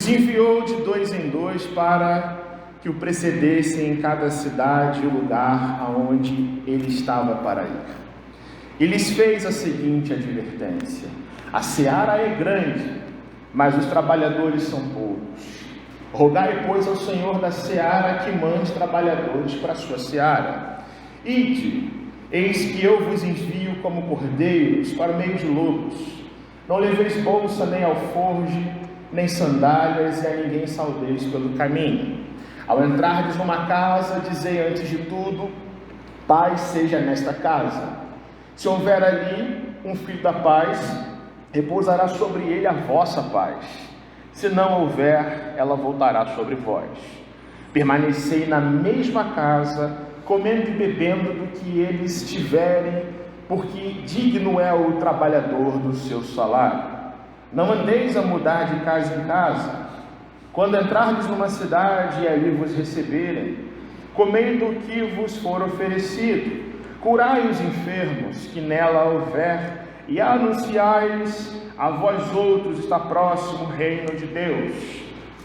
enviou de 2 em 2 para que o precedessem em cada cidade o lugar aonde ele estava para ir. E lhes fez a seguinte advertência: a seara é grande, mas os trabalhadores são poucos. Rogai, pois, ao Senhor da seara que mande trabalhadores para a sua seara. Ide, eis que eu vos envio como cordeiros para o meio de lobos. Não leveis bolsa, nem alforge, nem sandálias, e a ninguém saudeis pelo caminho. Ao entrardes numa casa, dizei antes de tudo: paz seja nesta casa. Se houver ali um filho da paz, repousará sobre ele a vossa paz. Se não houver, ela voltará sobre vós. Permanecei na mesma casa, comendo e bebendo do que eles tiverem, porque digno é o trabalhador do seu salário. Não andeis a mudar de casa em casa. Quando entrardes numa cidade e ali vos receberem, comei do que vos for oferecido, curai os enfermos que nela houver, e anunciai-lhes: a vós outros está próximo o reino de Deus.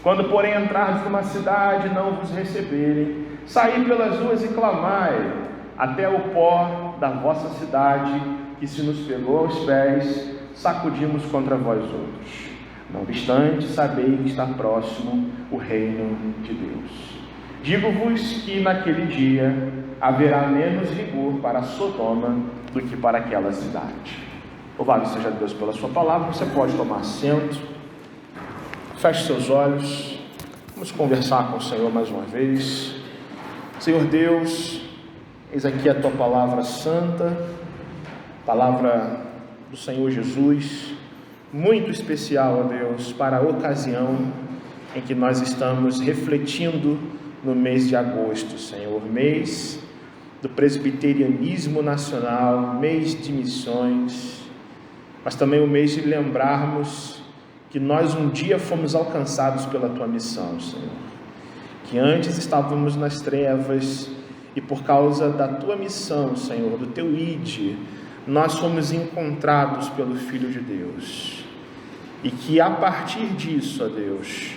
Quando, porém, entrardes numa cidade e não vos receberem, saí pelas ruas e clamai até o pó da vossa cidade, que se nos pegou aos pés, sacudimos contra vós outros. Não obstante, sabei que está próximo o reino de Deus. Digo-vos que naquele dia haverá menos rigor para Sodoma do que para aquela cidade. Louvado seja Deus pela sua palavra. Você pode tomar assento, feche seus olhos, vamos conversar com o Senhor mais uma vez. Senhor Deus, eis aqui a tua palavra santa, palavra do Senhor Jesus, muito especial, ó Deus, para a ocasião em que nós estamos refletindo no mês de agosto, Senhor, mês do presbiterianismo nacional, mês de missões, mas também o mês de lembrarmos que nós um dia fomos alcançados pela tua missão, Senhor, que antes estávamos nas trevas e por causa da tua missão, Senhor, do teu ide, nós fomos encontrados pelo Filho de Deus, e que a partir disso, ó Deus,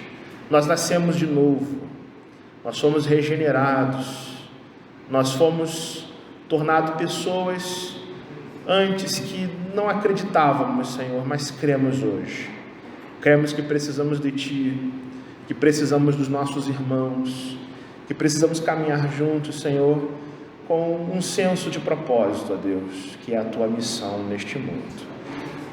nós nascemos de novo, nós fomos regenerados, nós fomos tornados pessoas antes que não acreditávamos, Senhor, mas cremos hoje. Cremos que precisamos de Ti, que precisamos dos nossos irmãos, que precisamos caminhar juntos, Senhor, com um senso de propósito, ó Deus, que é a Tua missão neste mundo.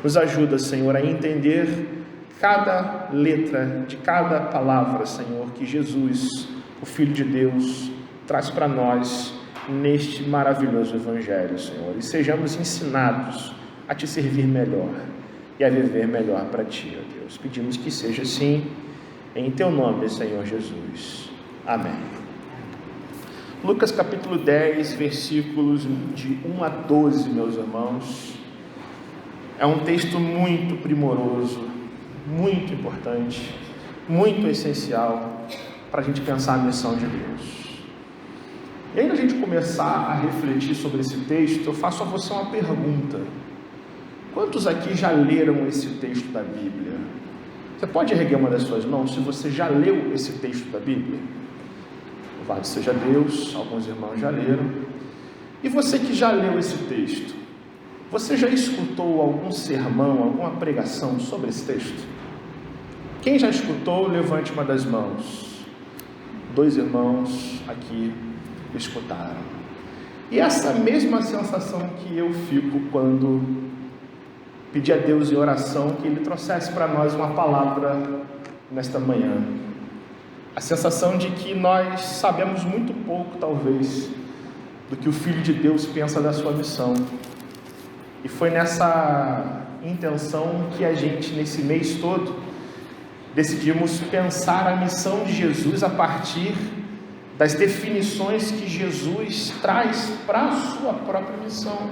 Nos ajuda, Senhor, a entender cada letra de cada palavra, Senhor, que Jesus, o Filho de Deus, traz para nós neste maravilhoso Evangelho, Senhor, e sejamos ensinados a Te servir melhor e a viver melhor para Ti, ó Deus. Pedimos que seja assim, em Teu nome, Senhor Jesus. Amém. Lucas capítulo 10, versículos de 1 a 12, meus irmãos, é um texto muito primoroso, muito importante, muito essencial para a gente pensar a missão de Deus. E aí, a gente começar a refletir sobre esse texto, eu faço a você uma pergunta: quantos aqui já leram esse texto da Bíblia? Você pode erguer uma das suas mãos se você já leu esse texto da Bíblia? Louvado seja Deus, alguns irmãos já leram. E você que já leu esse texto, você já escutou algum sermão, alguma pregação sobre esse texto? Quem já escutou, levante uma das mãos. 2 irmãos aqui escutaram. E essa mesma sensação que eu fico quando pedi a Deus em oração que Ele trouxesse para nós uma palavra nesta manhã. A sensação de que nós sabemos muito pouco, talvez, do que o Filho de Deus pensa da sua missão. E foi nessa intenção que a gente, nesse mês todo, decidimos pensar a missão de Jesus a partir das definições que Jesus traz para a sua própria missão.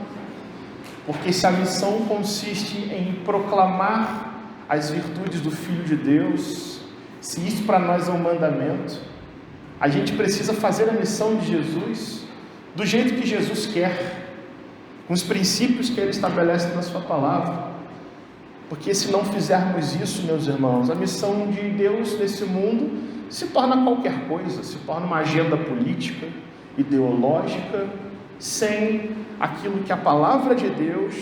Porque se a missão consiste em proclamar as virtudes do Filho de Deus, se isso para nós é um mandamento, a gente precisa fazer a missão de Jesus do jeito que Jesus quer, com os princípios que Ele estabelece na sua palavra. Porque se não fizermos isso, meus irmãos, a missão de Deus nesse mundo se torna qualquer coisa, se torna uma agenda política, ideológica, sem aquilo que a palavra de Deus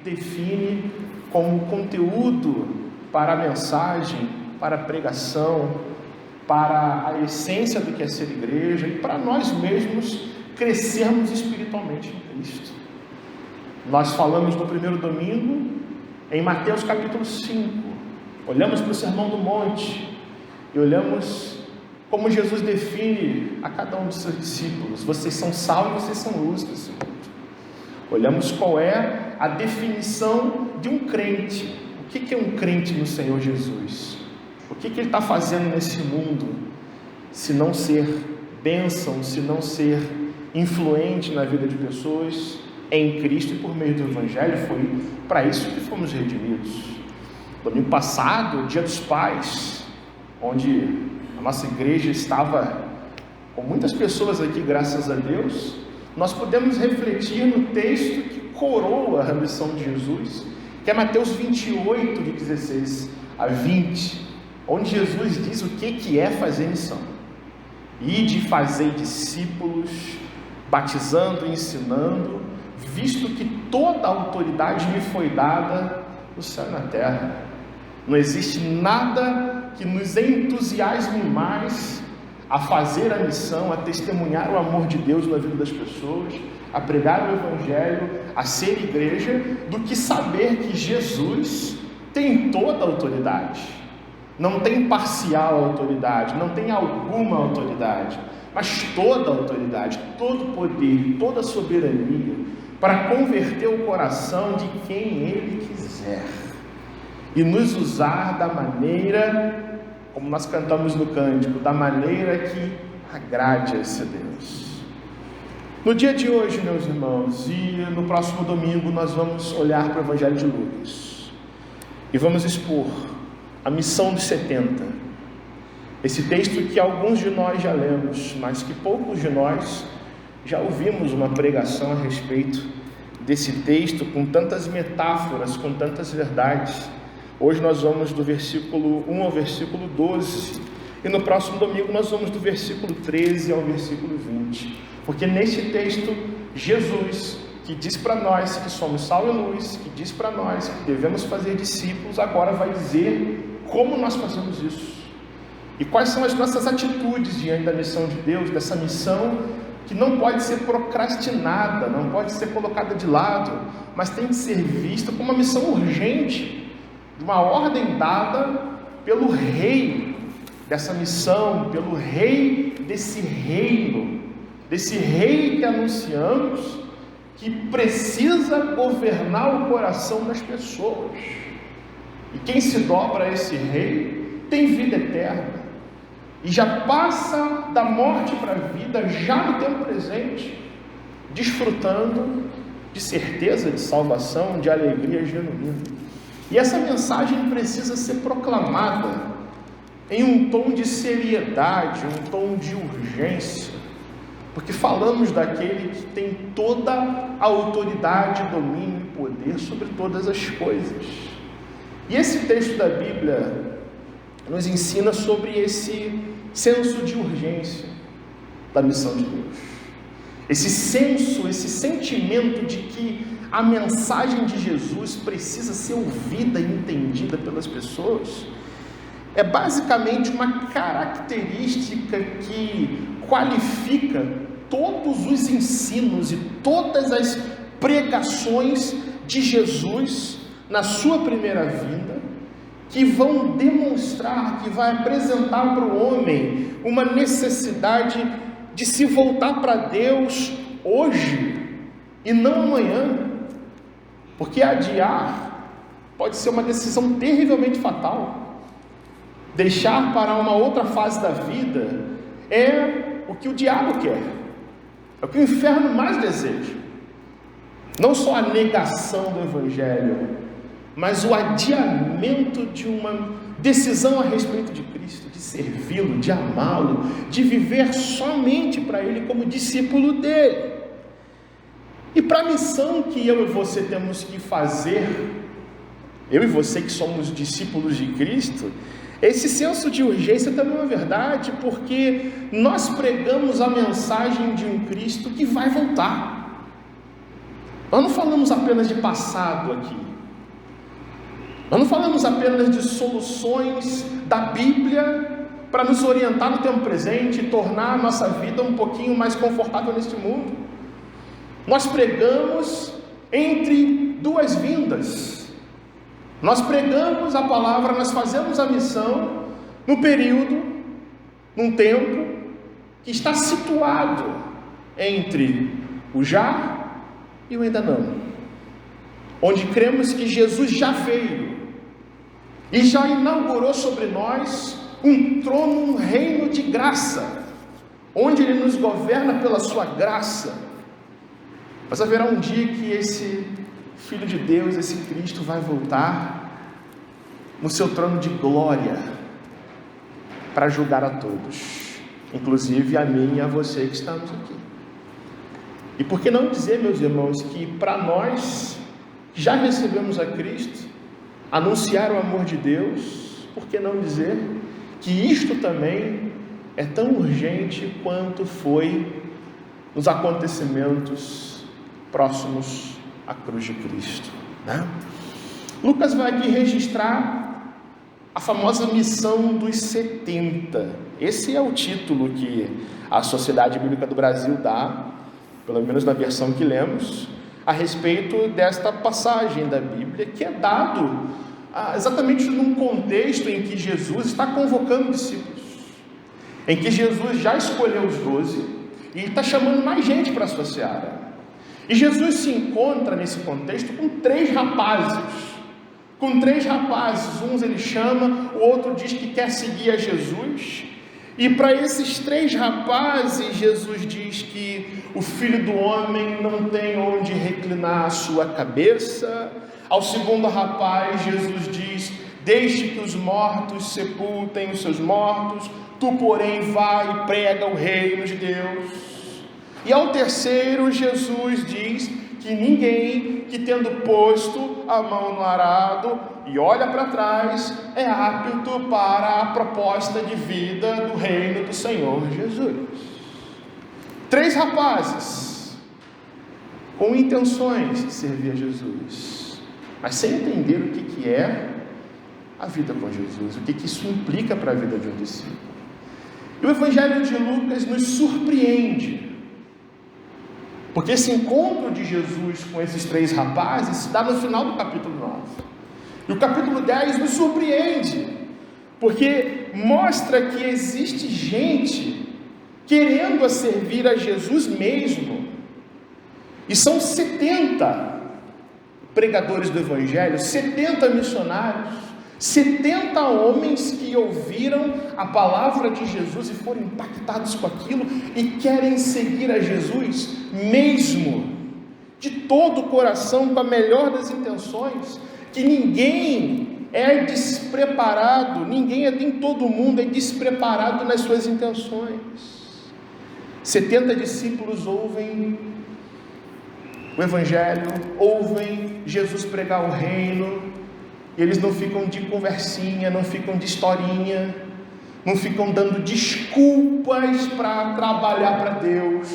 define como conteúdo para a mensagem, para a pregação, para a essência do que é ser igreja e para nós mesmos crescermos espiritualmente em Cristo. Nós falamos no primeiro domingo em Mateus capítulo 5, olhamos para o Sermão do Monte e olhamos como Jesus define a cada um dos seus discípulos: vocês são sal e vocês são luz desse mundo. Olhamos qual é a definição de um crente. O que é um crente no Senhor Jesus? O que ele está fazendo nesse mundo, se não ser bênção, se não ser influente na vida de pessoas em Cristo e por meio do Evangelho? Foi para isso que fomos redimidos. Domingo passado, Dia dos Pais, onde a nossa igreja estava com muitas pessoas aqui, graças a Deus, nós podemos refletir no texto que coroa a missão de Jesus, que é Mateus 28, de 16 a 20, onde Jesus diz o que é fazer missão: ide fazer discípulos, batizando e ensinando, visto que toda a autoridade me foi dada no céu e na terra. Não existe nada que nos entusiasme mais a fazer a missão, a testemunhar o amor de Deus na vida das pessoas, a pregar o Evangelho, a ser igreja, do que saber que Jesus tem toda a autoridade. Não tem parcial autoridade, não tem alguma autoridade, mas toda a autoridade, todo o poder, toda a soberania, para converter o coração de quem Ele quiser e nos usar da maneira, como nós cantamos no cântico, da maneira que agrade a esse Deus. No dia de hoje, meus irmãos, e no próximo domingo, nós vamos olhar para o Evangelho de Lucas e vamos expor a missão dos 70. Esse texto que alguns de nós já lemos, mas que poucos de nós já ouvimos uma pregação a respeito desse texto, com tantas metáforas, com tantas verdades. Hoje nós vamos do versículo 1 ao versículo 12, e no próximo domingo nós vamos do versículo 13 ao versículo 20, porque neste texto, Jesus, que diz para nós que somos sal e luz, que diz para nós que devemos fazer discípulos, agora vai dizer como nós fazemos isso, e quais são as nossas atitudes diante da missão de Deus, dessa missão que não pode ser procrastinada, não pode ser colocada de lado, mas tem que ser vista como uma missão urgente, de uma ordem dada pelo rei dessa missão, pelo rei desse reino, desse rei que anunciamos, que precisa governar o coração das pessoas. E quem se dobra a esse rei tem vida eterna, e já passa da morte para a vida, já no tempo presente, desfrutando de certeza de salvação, de alegria genuína. E essa mensagem precisa ser proclamada em um tom de seriedade, um tom de urgência, porque falamos daquele que tem toda a autoridade, domínio e poder sobre todas as coisas. E esse texto da Bíblia nos ensina sobre esse senso de urgência da missão de Deus. Esse senso, esse sentimento de que a mensagem de Jesus precisa ser ouvida e entendida pelas pessoas, é basicamente uma característica que qualifica todos os ensinos e todas as pregações de Jesus na sua primeira vinda, que vão demonstrar, que vai apresentar para o homem uma necessidade de se voltar para Deus hoje e não amanhã, porque adiar pode ser uma decisão terrivelmente fatal. Deixar para uma outra fase da vida é o que o diabo quer, é o que o inferno mais deseja. Não só a negação do Evangelho, mas o adiamento de uma decisão a respeito de Cristo, de servi-lo, de amá-lo, de viver somente para Ele como discípulo dele. E para a missão que eu e você temos que fazer eu e você que somos discípulos de Cristo, esse senso de urgência também é uma verdade, porque nós pregamos a mensagem de um Cristo que vai voltar. Nós não falamos apenas de passado aqui. Nós não falamos apenas de soluções da Bíblia para nos orientar no tempo presente e tornar a nossa vida um pouquinho mais confortável neste mundo. Nós pregamos entre duas vindas. Nós pregamos a palavra, nós fazemos a missão no período, num tempo que está situado entre o já e o ainda não, onde cremos que Jesus já veio e já inaugurou sobre nós um trono, um reino de graça, onde Ele nos governa pela sua graça. Mas haverá um dia que esse Filho de Deus, esse Cristo, vai voltar no seu trono de glória para julgar a todos, inclusive a mim e a você que estamos aqui. E por que não dizer, meus irmãos, que para nós que já recebemos a Cristo, anunciar o amor de Deus, por que não dizer que isto também é tão urgente quanto foi nos acontecimentos próximos à cruz de Cristo, né? Lucas vai aqui registrar a famosa missão dos 70. Esse é o título que a Sociedade Bíblica do Brasil dá, pelo menos na versão que lemos, a respeito desta passagem da Bíblia, que é dado exatamente num contexto em que Jesus está convocando discípulos, em que Jesus já escolheu os 12 e está chamando mais gente para a sua seara. E Jesus se encontra nesse contexto com 3 rapazes. Uns ele chama, o outro diz que quer seguir a Jesus. E para esses 3 rapazes, Jesus diz que o Filho do Homem não tem onde reclinar a sua cabeça. Ao segundo rapaz, Jesus diz: deixe que os mortos sepultem os seus mortos, tu, porém, vai e prega o reino de Deus. E ao terceiro, Jesus diz que ninguém que, tendo posto a mão no arado e olha para trás, é apto para a proposta de vida do reino do Senhor Jesus. 3 rapazes com intenções de servir a Jesus, mas sem entender o que é a vida com Jesus, o que isso implica para a vida de um discípulo. E o Evangelho de Lucas nos surpreende, porque esse encontro de Jesus com esses 3 rapazes se dá no final do capítulo 9. E o capítulo 10 nos surpreende, porque mostra que existe gente querendo servir a Jesus mesmo. E são 70 pregadores do Evangelho, 70 missionários, 70 homens que ouviram a palavra de Jesus e foram impactados com aquilo e querem seguir a Jesus mesmo, de todo o coração, com a melhor das intenções, que ninguém é despreparado, em todo mundo é despreparado nas suas intenções. 70 discípulos ouvem o Evangelho, ouvem Jesus pregar o reino. Eles não ficam de conversinha, não ficam de historinha, não ficam dando desculpas para trabalhar para Deus,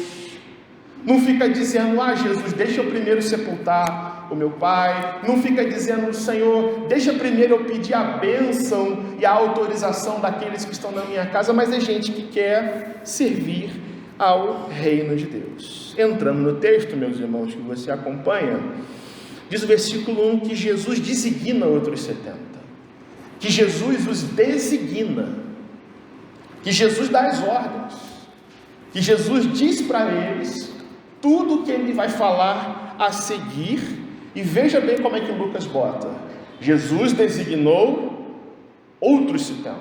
não fica dizendo: Jesus, deixa eu primeiro sepultar o meu pai, não fica dizendo: Senhor, deixa primeiro eu pedir a bênção e a autorização daqueles que estão na minha casa, mas é gente que quer servir ao reino de Deus. Entrando no texto, meus irmãos, que você acompanha, diz o versículo 1 que Jesus designa outros 70, que Jesus os designa, que Jesus dá as ordens, que Jesus diz para eles tudo o que ele vai falar a seguir. E veja bem como é que Lucas bota: Jesus designou outros 70,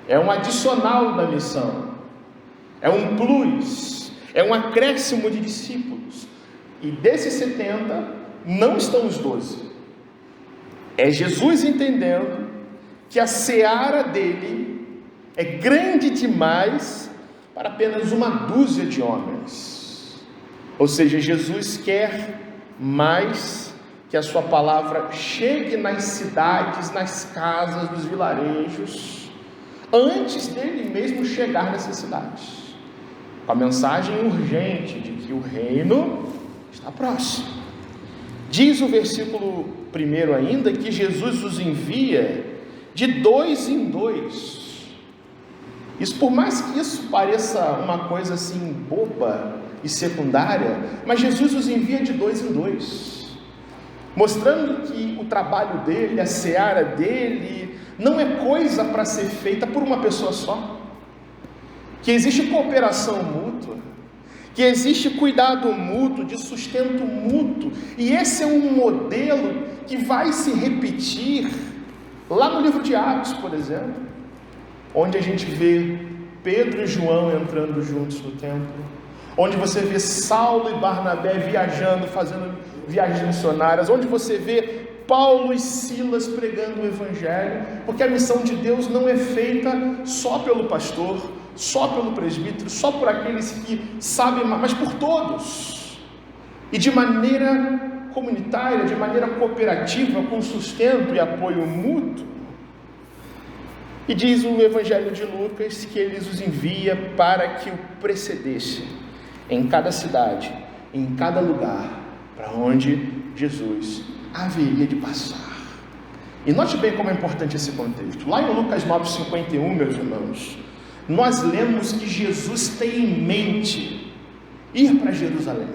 é um adicional da missão, é um plus, é um acréscimo de discípulos. E desses 70 não estão os 12, é Jesus entendendo que a seara dele é grande demais para apenas uma dúzia de homens. Ou seja, Jesus quer mais que a sua palavra chegue nas cidades, nas casas, nos vilarejos, antes dele mesmo chegar nessas cidades, com a mensagem urgente de que o reino está próximo. Diz o versículo 1 ainda que Jesus os envia de 2 em 2. Isso, por mais que isso pareça uma coisa assim boba e secundária, mas Jesus os envia de 2 em 2, mostrando que o trabalho dele, a seara dele, não é coisa para ser feita por uma pessoa só, que existe cooperação mútua, que existe cuidado mútuo, de sustento mútuo, e esse é um modelo que vai se repetir lá no livro de Atos, por exemplo, onde a gente vê Pedro e João entrando juntos no templo, onde você vê Saulo e Barnabé viajando, fazendo viagens missionárias, onde você vê Paulo e Silas pregando o Evangelho, porque a missão de Deus não é feita só pelo pastor, só pelo presbítero, só por aqueles que sabem, mas por todos, e de maneira comunitária, de maneira cooperativa, com sustento e apoio mútuo. E diz o Evangelho de Lucas que ele os envia para que o precedesse em cada cidade, em cada lugar, para onde Jesus haveria de passar. E note bem como é importante esse contexto. Lá em Lucas 9:51, meus irmãos, nós lemos que Jesus tem em mente ir para Jerusalém,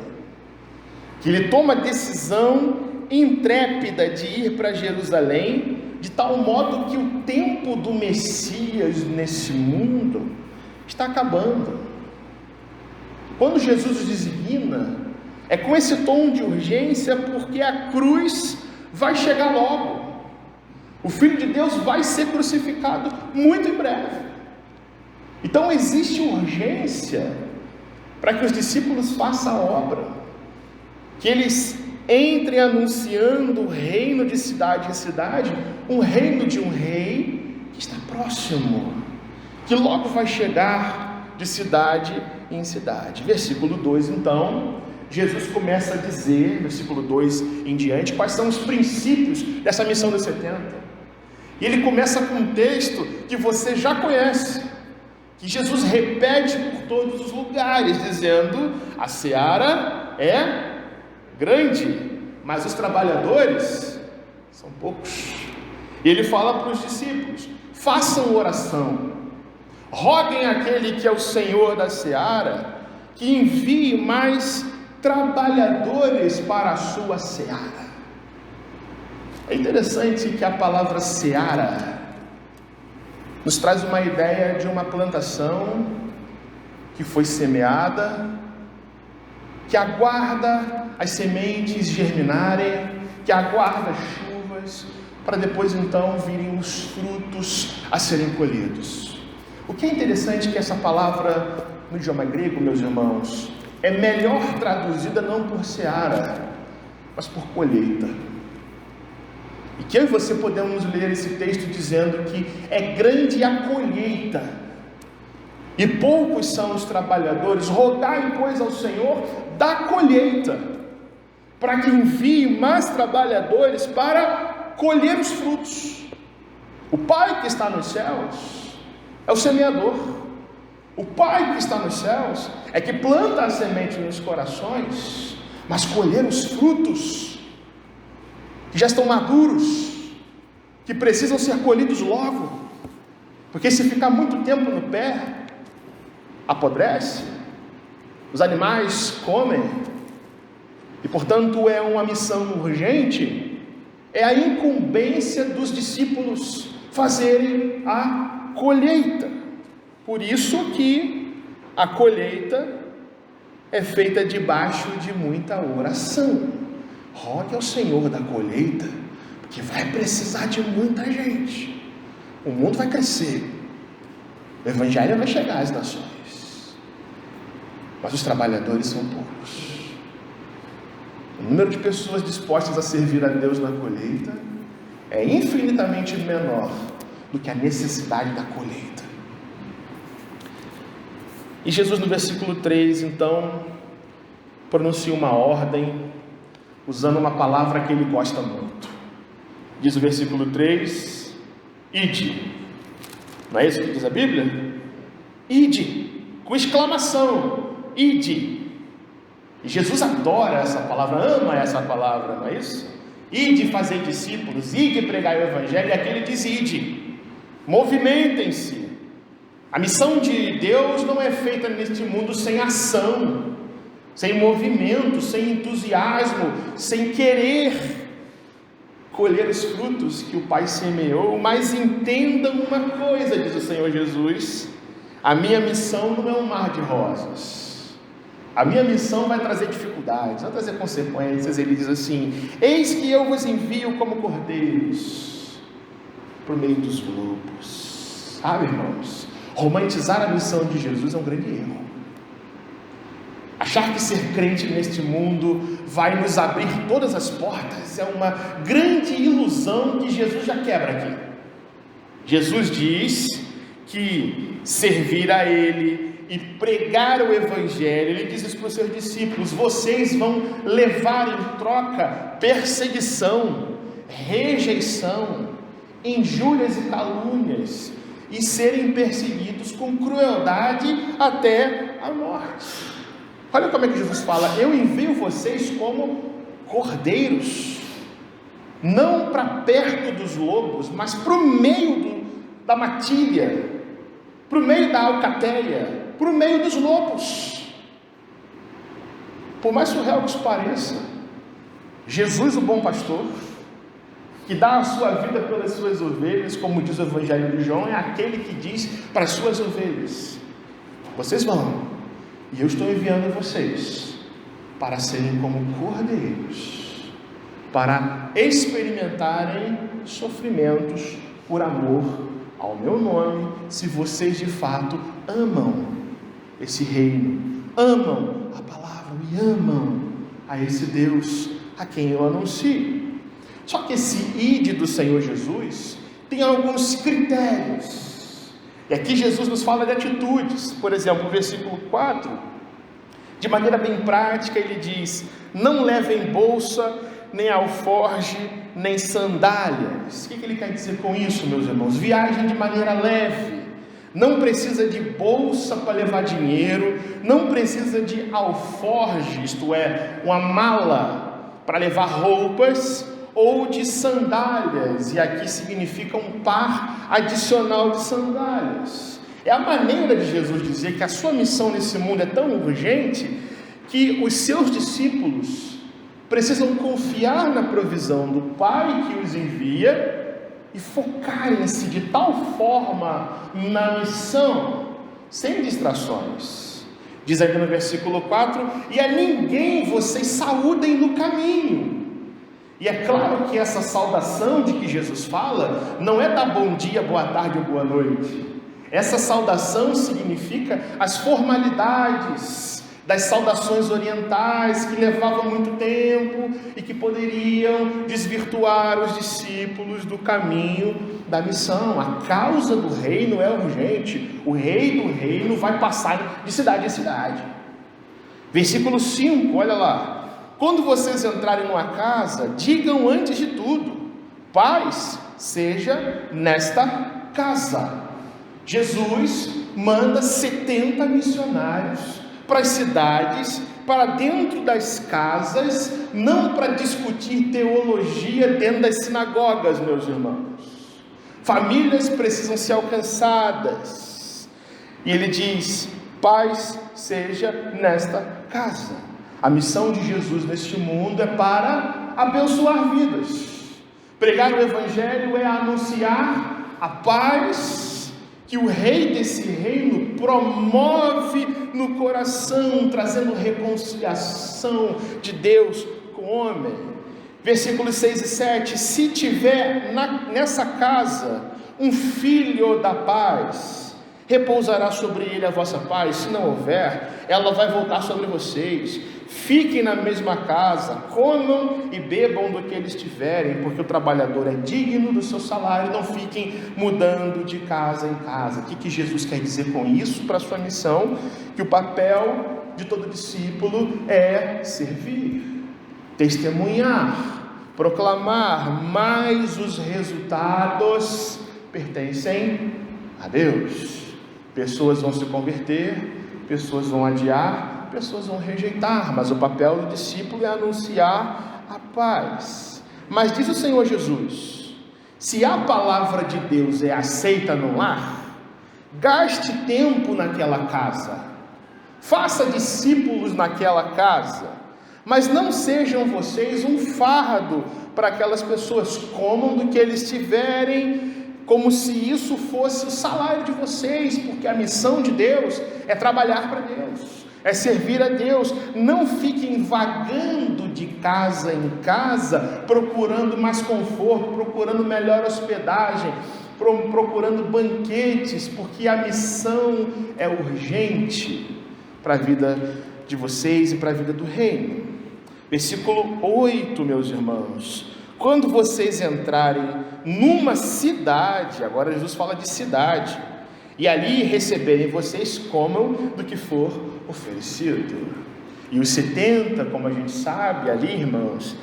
que ele toma a decisão intrépida de ir para Jerusalém, de tal modo que o tempo do Messias nesse mundo está acabando. Quando Jesus os designa, é com esse tom de urgência, porque a cruz vai chegar logo. O Filho de Deus vai ser crucificado muito em breve. Então existe urgência para que os discípulos façam a obra, que eles entrem anunciando o reino de cidade em cidade, um reino de um rei que está próximo, que logo vai chegar de cidade em cidade. Versículo 2, então, Jesus começa a dizer, versículo 2 em diante, quais são os princípios dessa missão dos 70. E ele começa com um texto que você já conhece, que Jesus repete por todos os lugares, dizendo: a seara é grande, mas os trabalhadores são poucos. E ele fala para os discípulos: façam oração, roguem àquele que é o Senhor da seara, que envie mais trabalhadores para a sua seara. É interessante que a palavra seara nos traz uma ideia de uma plantação que foi semeada, que aguarda as sementes germinarem, que aguarda chuvas, para depois então virem os frutos a serem colhidos. O que é interessante é que essa palavra no idioma grego, meus irmãos, é melhor traduzida não por seara, mas por colheita. E que eu e você podemos ler esse texto dizendo que é grande a colheita, e poucos são os trabalhadores. Rogai, pois, ao Senhor da colheita, para que envie mais trabalhadores para colher os frutos. O Pai que está nos céus é o semeador. O Pai que está nos céus é que planta a semente nos corações, mas colher os frutos que já estão maduros, que precisam ser colhidos logo, porque se ficar muito tempo no pé, apodrece, os animais comem, e portanto é uma missão urgente, é a incumbência dos discípulos fazerem a colheita. Por isso que a colheita é feita debaixo de muita oração. Rogue ao Senhor da colheita, porque vai precisar de muita gente. O mundo vai crescer, o Evangelho vai chegar às nações, mas os trabalhadores são poucos. O número de pessoas dispostas a servir a Deus na colheita é infinitamente menor do que a necessidade da colheita. E Jesus, no versículo 3, então, pronuncia uma ordem. usando uma palavra que ele gosta muito. Diz o versículo 3, ide. Não é isso que diz a Bíblia? Ide, com exclamação, ide. E Jesus adora essa palavra, ama essa palavra, não é isso? Ide fazer discípulos, ide pregar o Evangelho, e aqui ele diz ide, movimentem-se. A missão de Deus não é feita neste mundo sem ação, sem movimento, sem entusiasmo, sem querer colher os frutos que o Pai semeou. Mas entendam uma coisa, diz o Senhor Jesus, a minha missão não é um mar de rosas, a minha missão vai trazer dificuldades, vai trazer consequências. Ele diz assim, eis que eu vos envio como cordeiros por meio dos lobos. Sabe, irmãos, romantizar a missão de Jesus é um grande erro. Achar que ser crente neste mundo vai nos abrir todas as portas é uma grande ilusão que Jesus já quebra aqui. Jesus diz que servir a Ele e pregar o Evangelho, Ele diz isso para os seus discípulos, vocês vão levar em troca perseguição, rejeição, injúrias e calúnias, e serem perseguidos com crueldade até a morte. Olha como é que Jesus fala, eu envio vocês como cordeiros, não para perto dos lobos, mas para o meio da matilha, para o meio da alcateia, para o meio dos lobos. Por mais surreal que isso pareça, Jesus, o bom pastor, que dá a sua vida pelas suas ovelhas, como diz o Evangelho de João, é aquele que diz para as suas ovelhas, vocês vão, e eu estou enviando vocês para serem como cordeiros, para experimentarem sofrimentos por amor ao meu nome, se vocês de fato amam esse reino, amam a palavra e amam a esse Deus a quem eu anuncio. Só que esse ide do Senhor Jesus tem alguns critérios, e aqui Jesus nos fala de atitudes. Por exemplo, o versículo 4, de maneira bem prática, ele diz, não levem bolsa, nem alforge, nem sandálias. O que ele quer dizer com isso, meus irmãos? Viagem de maneira leve, não precisa de bolsa para levar dinheiro, não precisa de alforge, isto é, uma mala para levar roupas, ou de sandálias, e aqui significa um par adicional de sandálias. É a maneira de Jesus dizer que a sua missão nesse mundo é tão urgente, que os seus discípulos precisam confiar na provisão do Pai que os envia, e focarem-se de tal forma na missão, sem distrações. Diz ainda no versículo 4, e a ninguém vocês saúdem no caminho. E é claro que essa saudação de que Jesus fala, não é dar bom dia, boa tarde ou boa noite. Essa saudação significa as formalidades das saudações orientais, que levavam muito tempo e que poderiam desvirtuar os discípulos do caminho da missão. A causa do reino é urgente, o rei do reino vai passar de cidade em cidade. Versículo 5, olha lá. Quando vocês entrarem numa casa, digam antes de tudo, paz seja nesta casa. Jesus manda 70 missionários para as cidades, para dentro das casas, não para discutir teologia dentro das sinagogas, meus irmãos. Famílias precisam ser alcançadas. E ele diz, paz seja nesta casa. A missão de Jesus neste mundo é para abençoar vidas. Pregar o Evangelho é anunciar a paz que o rei desse reino promove no coração, trazendo reconciliação de Deus com o homem. Versículos 6 e 7, se tiver nessa casa um filho da paz, repousará sobre ele a vossa paz. Se não houver, ela vai voltar sobre vocês. Fiquem na mesma casa, comam e bebam do que eles tiverem, porque o trabalhador é digno do seu salário. Não fiquem mudando de casa em casa. O que Jesus quer dizer com isso para a sua missão? Que o papel de todo discípulo é servir. testemunhar, proclamar, mas os resultados pertencem a Deus. Pessoas vão se converter, pessoas vão adiar, pessoas vão rejeitar, mas o papel do discípulo é anunciar a paz. Mas diz o Senhor Jesus: se a palavra de Deus é aceita no lar, gaste tempo naquela casa, faça discípulos naquela casa, mas não sejam vocês um fardo para aquelas pessoas. Comam do que eles tiverem, como se isso fosse o salário de vocês, porque a missão de Deus é trabalhar para Deus, é servir a Deus. Não fiquem vagando de casa em casa, procurando mais conforto, procurando melhor hospedagem, procurando banquetes, porque a missão é urgente para a vida de vocês e para a vida do reino. Versículo 8, meus irmãos: quando vocês entrarem numa cidade, agora Jesus fala de cidade, e ali receberem vocês, comam do que for oferecido. E os 70, como a gente sabe ali, irmãos,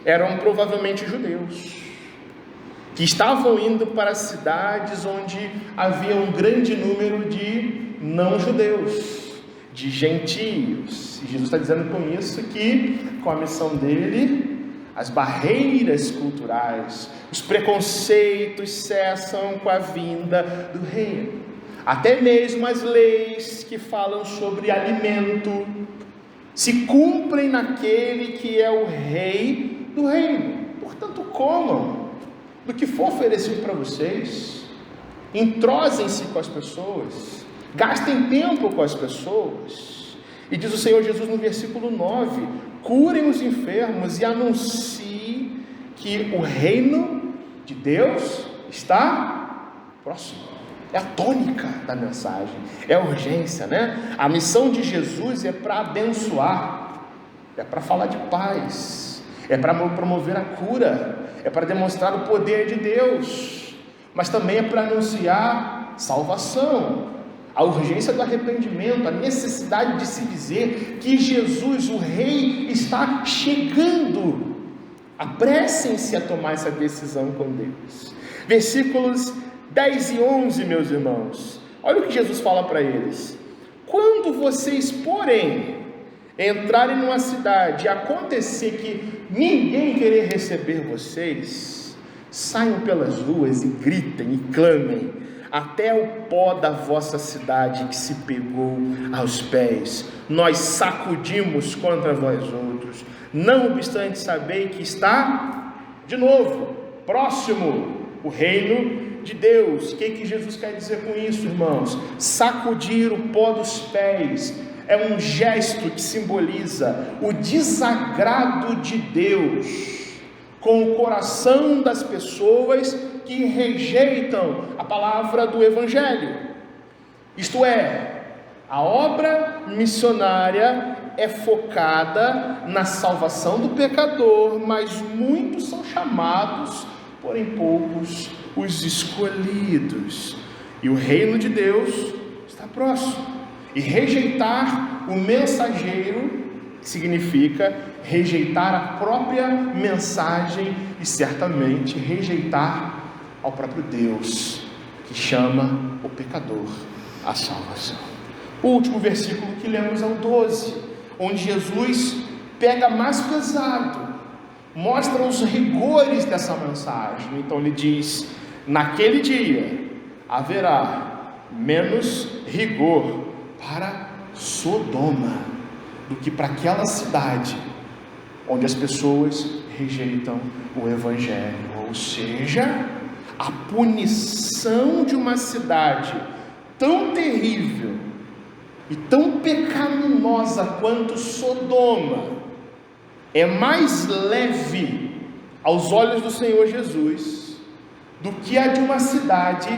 eram provavelmente judeus, que estavam indo para cidades onde havia um grande número de não-judeus, de gentios. E Jesus está dizendo com isso que, com a missão dele, as barreiras culturais, os preconceitos cessam com a vinda do reino. Até mesmo as leis que falam sobre alimento se cumprem naquele que é o rei do reino. Portanto, comam do que for oferecido para vocês, entrosem-se com as pessoas, gastem tempo com as pessoas. E diz o Senhor Jesus no versículo 9: curem os enfermos e anunciem que o reino de Deus está próximo. É a tônica da mensagem, é a urgência, né? A missão de Jesus é para abençoar, é para falar de paz, é para promover a cura, é para demonstrar o poder de Deus, mas também é para anunciar salvação, a urgência do arrependimento, a necessidade de se dizer que Jesus, o Rei, está chegando. Apressem-se a tomar essa decisão com Deus. Versículos 10 e 11, meus irmãos, olha o que Jesus fala para eles: quando vocês, porém, entrarem numa cidade e acontecer que ninguém querer receber vocês, saiam pelas ruas e gritem e clamem, até o pó da vossa cidade que se pegou aos pés, nós sacudimos contra vós outros. Não obstante, sabei que está, de novo, próximo o reino de Deus. O que Jesus quer dizer com isso, irmãos? Sacudir o pó dos pés é um gesto que simboliza o desagrado de Deus com o coração das pessoas que rejeitam a palavra do Evangelho. Isto é, a obra missionária é focada na salvação do pecador, mas muitos são chamados, porém poucos os escolhidos. E o reino de Deus está próximo. E rejeitar o mensageiro significa rejeitar a própria mensagem e certamente rejeitar ao próprio Deus, que chama o pecador à salvação. O último versículo que lemos é o 12, onde Jesus pega mais pesado, mostra os rigores dessa mensagem. Então ele diz: naquele dia haverá menos rigor para Sodoma do que para aquela cidade onde as pessoas rejeitam o Evangelho. Ou seja, a punição de uma cidade tão terrível e tão pecaminosa quanto Sodoma é mais leve aos olhos do Senhor Jesus do que a de uma cidade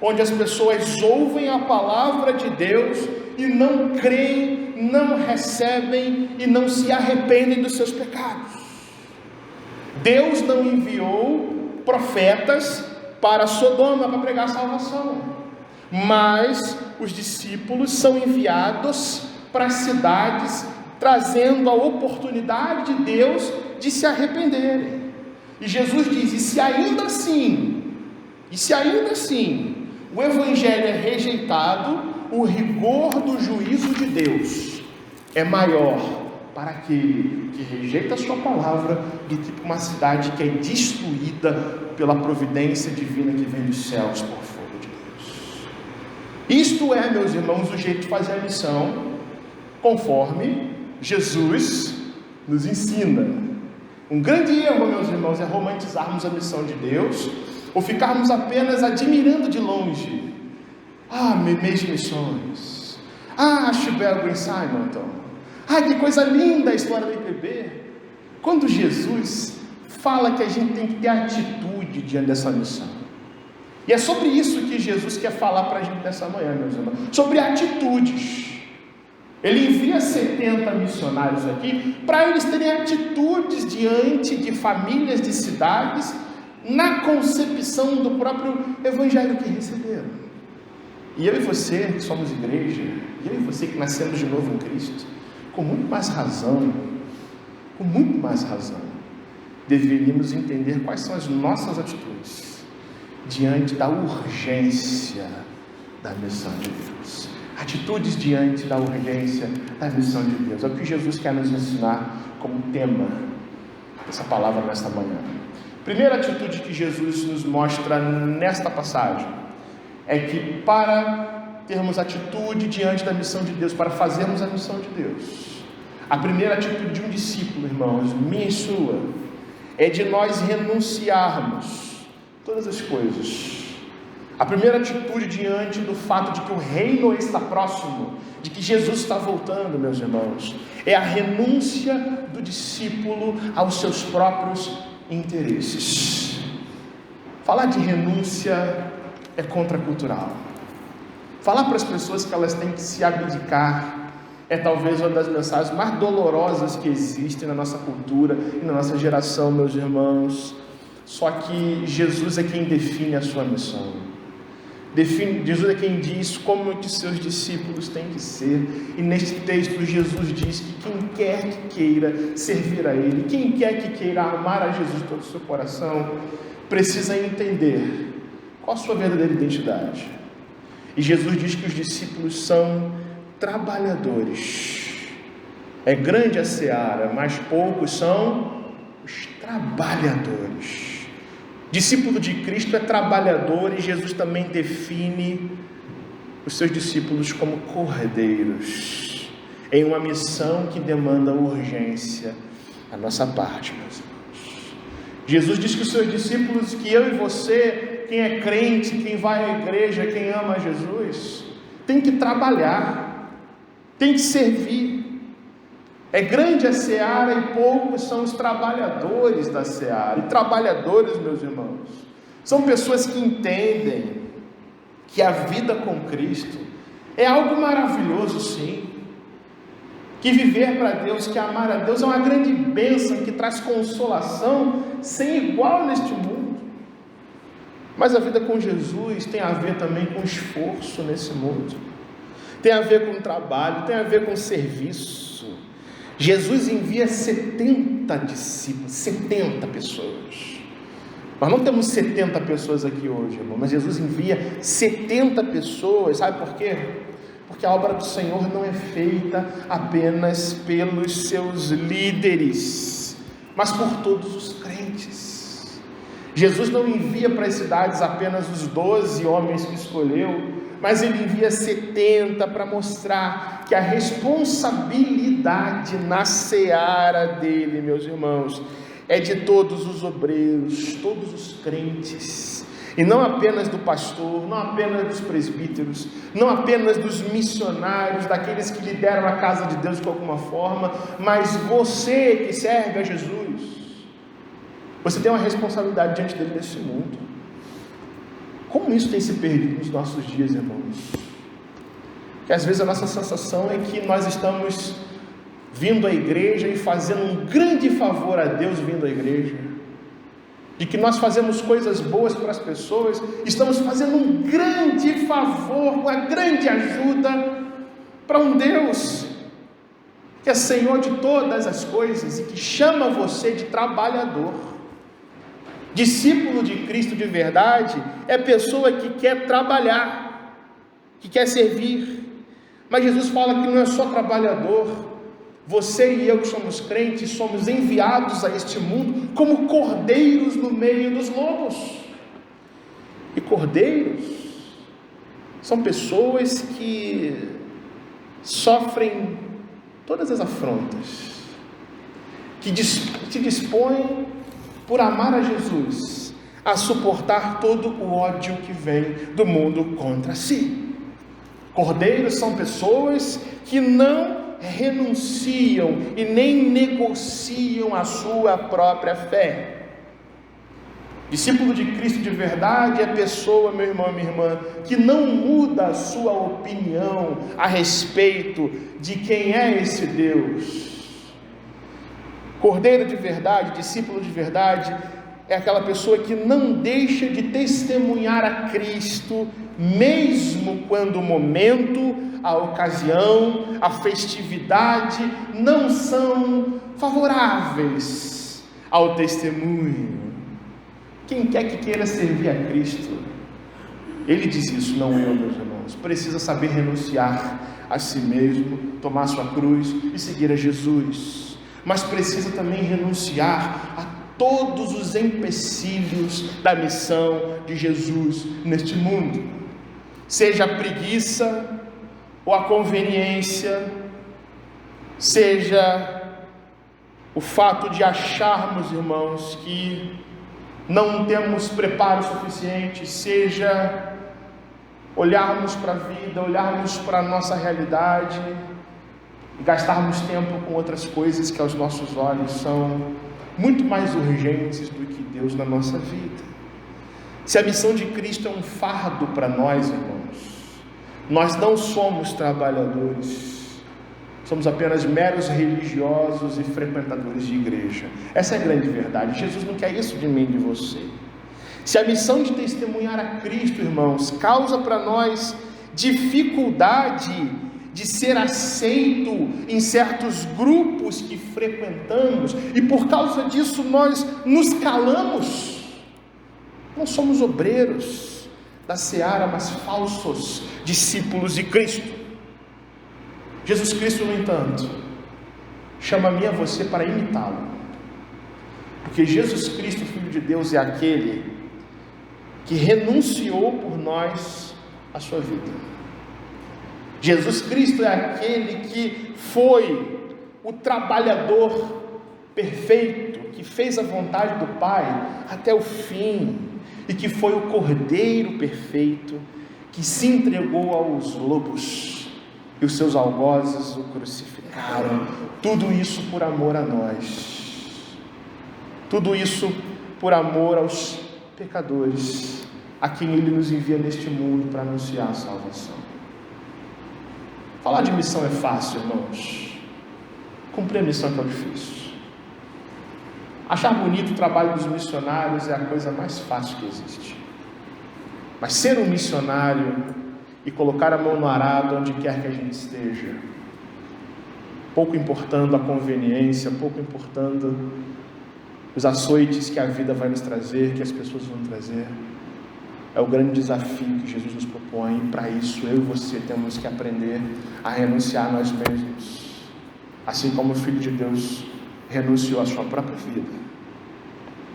onde as pessoas ouvem a palavra de Deus e não creem, não recebem e não se arrependem dos seus pecados. Deus não enviou profetas para Sodoma para pregar salvação, mas os discípulos são enviados para as cidades, trazendo a oportunidade de Deus de se arrependerem. E Jesus diz: e se ainda assim o Evangelho é rejeitado, o rigor do juízo de Deus é maior para aquele que rejeita a sua palavra do que para uma cidade que é destruída pela providência divina que vem dos céus por fogo de Deus. Isto é, meus irmãos, o jeito de fazer a missão conforme Jesus nos ensina. Um grande erro, meus irmãos, é romantizarmos a missão de Deus ou ficarmos apenas admirando de longe. Mês de missões. Chibego em Simonton. Que coisa linda a história do IPB. Quando Jesus fala que a gente tem que ter atitude diante dessa missão. E é sobre isso que Jesus quer falar para a gente nessa manhã, meus irmãos. Sobre atitudes. Ele envia 70 missionários aqui para eles terem atitudes diante de famílias, de cidades, na concepção do próprio Evangelho que receberam. E eu e você, que somos igreja, e eu e você que nascemos de novo em Cristo, com muito mais razão, deveríamos entender quais são as nossas atitudes diante da urgência da missão de Deus. Atitudes diante da urgência da missão de Deus. É o que Jesus quer nos ensinar como tema dessa palavra nesta manhã. Primeira atitude que Jesus nos mostra nesta passagem é que para termos atitude diante da missão de Deus, para fazermos a missão de Deus, a primeira atitude de um discípulo, irmãos, minha e sua, é de nós renunciarmos todas as coisas. A primeira atitude diante do fato de que o reino está próximo, de que Jesus está voltando, meus irmãos, é a renúncia do discípulo aos seus próprios interesses. Falar de renúncia é contracultural. Falar para as pessoas que elas têm que se abdicar é talvez uma das mensagens mais dolorosas que existem na nossa cultura e na nossa geração, meus irmãos. Só que Jesus é quem define a sua missão. Jesus é quem diz como que seus discípulos têm que ser. E neste texto Jesus diz que quem quer que queira servir a Ele, quem quer que queira amar a Jesus de todo o seu coração, precisa entender qual a sua verdadeira identidade. E Jesus diz que os discípulos são trabalhadores. É grande a seara, mas poucos são os trabalhadores. Discípulo de Cristo é trabalhador, e Jesus também define os seus discípulos como cordeiros, em uma missão que demanda urgência da nossa parte, meus irmãos. Jesus diz que os seus discípulos, que eu e você, quem é crente, quem vai à igreja, quem ama Jesus, tem que trabalhar, tem que servir. É grande a seara e poucos são os trabalhadores da seara. E trabalhadores, meus irmãos, são pessoas que entendem que a vida com Cristo é algo maravilhoso, sim. Que viver para Deus, que amar a Deus é uma grande bênção que traz consolação sem igual neste mundo. Mas a vida com Jesus tem a ver também com esforço nesse mundo. Tem a ver com trabalho, tem a ver com serviço. Jesus envia 70 discípulos, 70 pessoas. Nós não temos 70 pessoas aqui hoje, irmão, mas Jesus envia 70 pessoas. Sabe por quê? Porque a obra do Senhor não é feita apenas pelos seus líderes, mas por todos os crentes. Jesus não envia para as cidades apenas os 12 homens que escolheu, mas Ele envia 70 para mostrar que a responsabilidade na seara dele, meus irmãos, é de todos os obreiros, todos os crentes, e não apenas do pastor, não apenas dos presbíteros, não apenas dos missionários, daqueles que lideram a casa de Deus de alguma forma, mas você que serve a Jesus, você tem uma responsabilidade diante dele nesse mundo. Como isso tem se perdido nos nossos dias, irmãos? Que às vezes a nossa sensação é que nós estamos vindo à igreja e fazendo um grande favor a Deus vindo à igreja, de que nós fazemos coisas boas para as pessoas, estamos fazendo um grande favor, uma grande ajuda para um Deus que é Senhor de todas as coisas e que chama você de trabalhador. Discípulo de Cristo de verdade é pessoa que quer trabalhar, que quer servir. Mas Jesus fala que não é só trabalhador. Você e eu que somos crentes, somos enviados a este mundo como cordeiros no meio dos lobos. E cordeiros são pessoas que sofrem todas as afrontas, que se dispõem, por amar a Jesus, a suportar todo o ódio que vem do mundo contra si. Cordeiros são pessoas que não renunciam e nem negociam a sua própria fé. Discípulo de Cristo de verdade é pessoa, meu irmão, minha irmã, que não muda a sua opinião a respeito de quem é esse Deus. Cordeiro de verdade, discípulo de verdade, é aquela pessoa que não deixa de testemunhar a Cristo, mesmo quando o momento, a ocasião, a festividade não são favoráveis ao testemunho. Quem quer que queira servir a Cristo, ele diz isso, não eu, meus irmãos, precisa saber renunciar a si mesmo, tomar sua cruz e seguir a Jesus, mas precisa também renunciar a todos os empecilhos da missão de Jesus neste mundo, seja a preguiça ou a conveniência, seja o fato de acharmos, irmãos, que não temos preparo suficiente, seja olharmos para a vida, olharmos para a nossa realidade e gastarmos tempo com outras coisas que aos nossos olhos são muito mais urgentes do que Deus na nossa vida. Se a missão de Cristo é um fardo para nós, irmãos, nós não somos trabalhadores, somos apenas meros religiosos e frequentadores de igreja. Essa é a grande verdade. Jesus não quer isso de mim e de você. Se a missão de testemunhar a Cristo, irmãos, causa para nós dificuldade de ser aceito em certos grupos que frequentamos, e por causa disso nós nos calamos, não somos obreiros da seara, mas falsos discípulos de Cristo. Jesus Cristo, no entanto, chama a mim e a você para imitá-lo, porque Jesus Cristo, Filho de Deus, é aquele que renunciou por nós a sua vida. Jesus Cristo é aquele que foi o trabalhador perfeito, que fez a vontade do Pai até o fim, e que foi o Cordeiro perfeito, que se entregou aos lobos, e os seus algozes o crucificaram. Tudo isso por amor a nós, tudo isso por amor aos pecadores, a quem Ele nos envia neste mundo para anunciar a salvação. Falar de missão é fácil, irmãos. Cumprir a missão que é difícil. Achar bonito o trabalho dos missionários é a coisa mais fácil que existe. Mas ser um missionário e colocar a mão no arado onde quer que a gente esteja, pouco importando a conveniência, pouco importando os açoites que a vida vai nos trazer, que as pessoas vão trazer, é o grande desafio que Jesus nos propõe. E para isso eu e você temos que aprender a renunciar a nós mesmos, assim como o Filho de Deus renunciou à sua própria vida,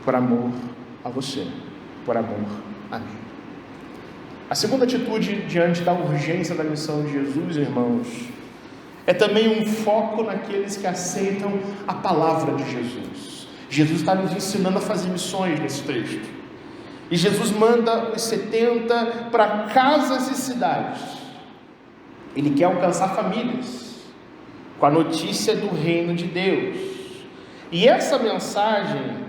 por amor a você, por amor a mim. A segunda atitude diante da urgência da missão de Jesus, irmãos, é também um foco naqueles que aceitam a palavra de Jesus. Jesus está nos ensinando a fazer missões nesse texto, e Jesus manda os 70 para casas e cidades. Ele quer alcançar famílias com a notícia do reino de Deus, e essa mensagem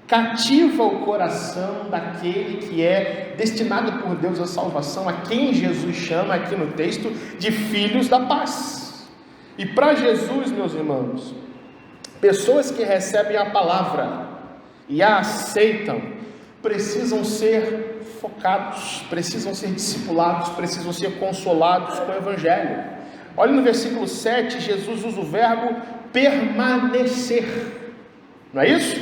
cativa o coração daquele que é destinado por Deus à salvação, a quem Jesus chama aqui no texto de filhos da paz. E para Jesus, meus irmãos, pessoas que recebem a palavra e a aceitam, precisam ser focados, precisam ser discipulados, precisam ser consolados com o Evangelho. Olha no versículo 7, Jesus usa o verbo permanecer. Não é isso?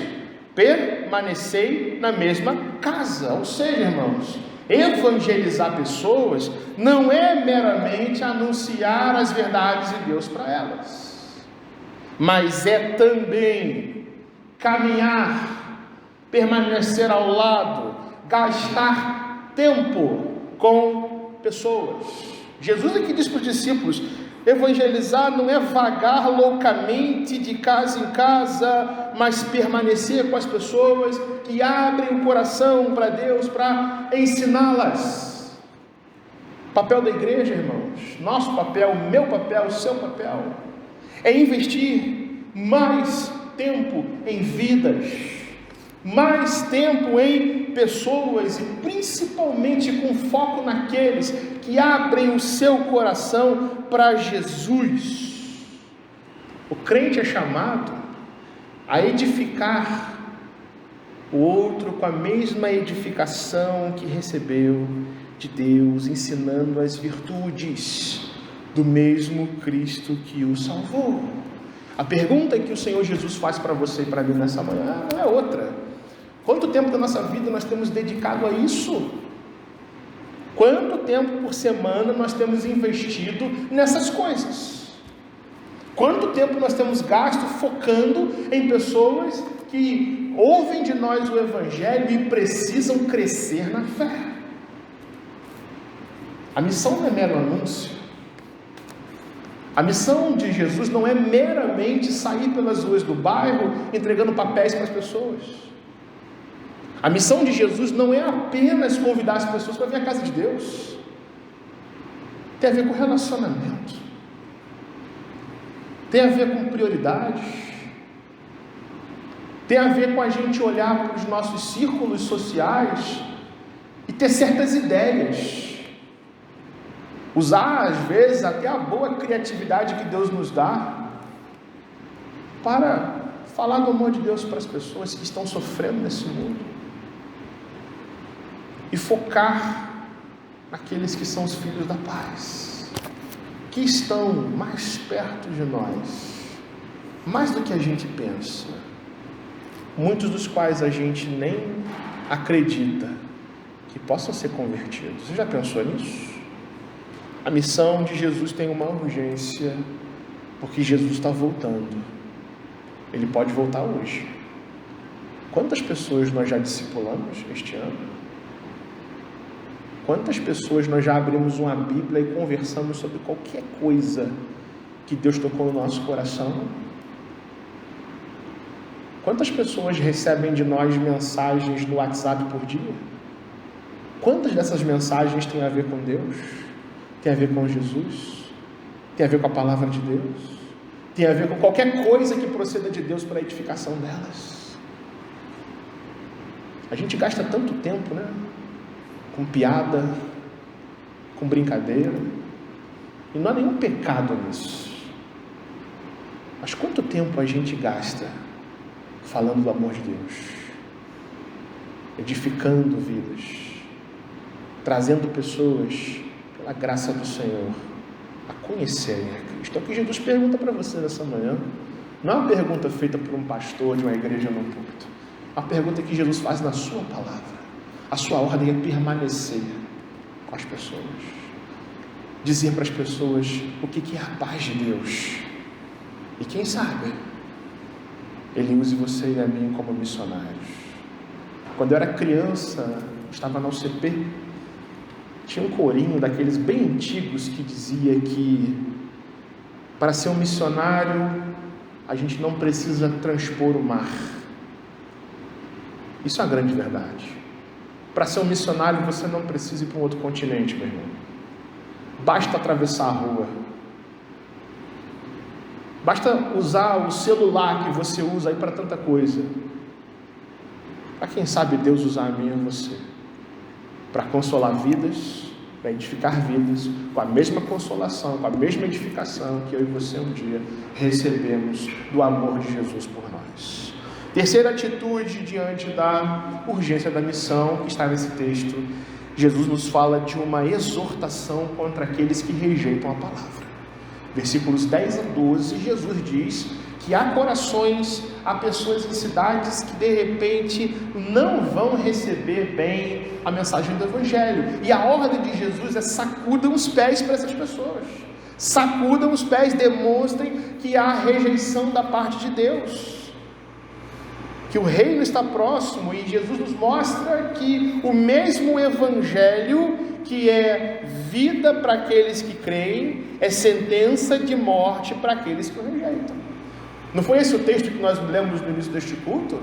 Permanecei na mesma casa. Ou seja, irmãos, evangelizar pessoas não é meramente anunciar as verdades de Deus para elas, mas é também caminhar, permanecer ao lado, gastar tempo com pessoas. Jesus aqui diz para os discípulos: evangelizar não é vagar loucamente de casa em casa, mas permanecer com as pessoas que abrem o coração para Deus, para ensiná-las. Papel da igreja, irmãos, nosso papel, meu papel, seu papel, é investir mais tempo em vidas, mais tempo em pessoas, e principalmente com foco naqueles que abrem o seu coração para Jesus. O crente é chamado a edificar o outro com a mesma edificação que recebeu de Deus, ensinando as virtudes do mesmo Cristo que o salvou. A pergunta que o Senhor Jesus faz para você e para mim nessa manhã não é outra: quanto tempo da nossa vida nós temos dedicado a isso? Quanto tempo por semana nós temos investido nessas coisas? Quanto tempo nós temos gasto focando em pessoas que ouvem de nós o Evangelho e precisam crescer na fé? A missão não é mero anúncio. A missão de Jesus não é meramente sair pelas ruas do bairro entregando papéis para as pessoas. A missão de Jesus não é apenas convidar as pessoas para vir à casa de Deus. Tem a ver com relacionamento. Tem a ver com prioridades. Tem a ver com a gente olhar para os nossos círculos sociais e ter certas ideias. Usar, às vezes, até a boa criatividade que Deus nos dá para falar do amor de Deus para as pessoas que estão sofrendo nesse mundo. E focar naqueles que são os filhos da paz, que estão mais perto de nós, mais do que a gente pensa, muitos dos quais a gente nem acredita que possam ser convertidos. Você já pensou nisso? A missão de Jesus tem uma urgência, porque Jesus está voltando. Ele pode voltar hoje. Quantas pessoas nós já discipulamos este ano? Quantas pessoas nós já abrimos uma Bíblia e conversamos sobre qualquer coisa que Deus tocou no nosso coração? Quantas pessoas recebem de nós mensagens no WhatsApp por dia? Quantas dessas mensagens têm a ver com Deus? Tem a ver com Jesus? Tem a ver com a palavra de Deus? Tem a ver com qualquer coisa que proceda de Deus para a edificação delas? A gente gasta tanto tempo, né? Com piada, com brincadeira, e não há nenhum pecado nisso. Mas quanto tempo a gente gasta falando do amor de Deus, edificando vidas, trazendo pessoas, pela graça do Senhor, a conhecerem a Cristo? É o que Jesus pergunta para você nessa manhã. Não é uma pergunta feita por um pastor de uma igreja no púlpito, é uma pergunta que Jesus faz na sua palavra. A sua ordem é permanecer com as pessoas, dizer para as pessoas o que é a paz de Deus, e quem sabe Ele use você e a mim como missionários. Quando eu era criança, estava na UCP, tinha um corinho daqueles bem antigos que dizia que para ser um missionário a gente não precisa transpor o mar. Isso é a grande verdade. Para ser um missionário você não precisa ir para um outro continente, meu irmão. Basta atravessar a rua. Basta usar o celular que você usa aí para tanta coisa. Para quem sabe Deus usar a mim e você, para consolar vidas, para edificar vidas, com a mesma consolação, com a mesma edificação que eu e você um dia recebemos do amor de Jesus por nós. Terceira atitude diante da urgência da missão que está nesse texto, Jesus nos fala de uma exortação contra aqueles que rejeitam a palavra. Versículos 10 a 12, Jesus diz que há corações, há pessoas em cidades que de repente não vão receber bem a mensagem do Evangelho. E a ordem de Jesus é: sacudam os pés para essas pessoas. Sacudam os pés, demonstrem que há rejeição da parte de Deus, que o reino está próximo. E Jesus nos mostra que o mesmo Evangelho, que é vida para aqueles que creem, é sentença de morte para aqueles que o rejeitam. Não foi esse o texto que nós lemos no início deste culto?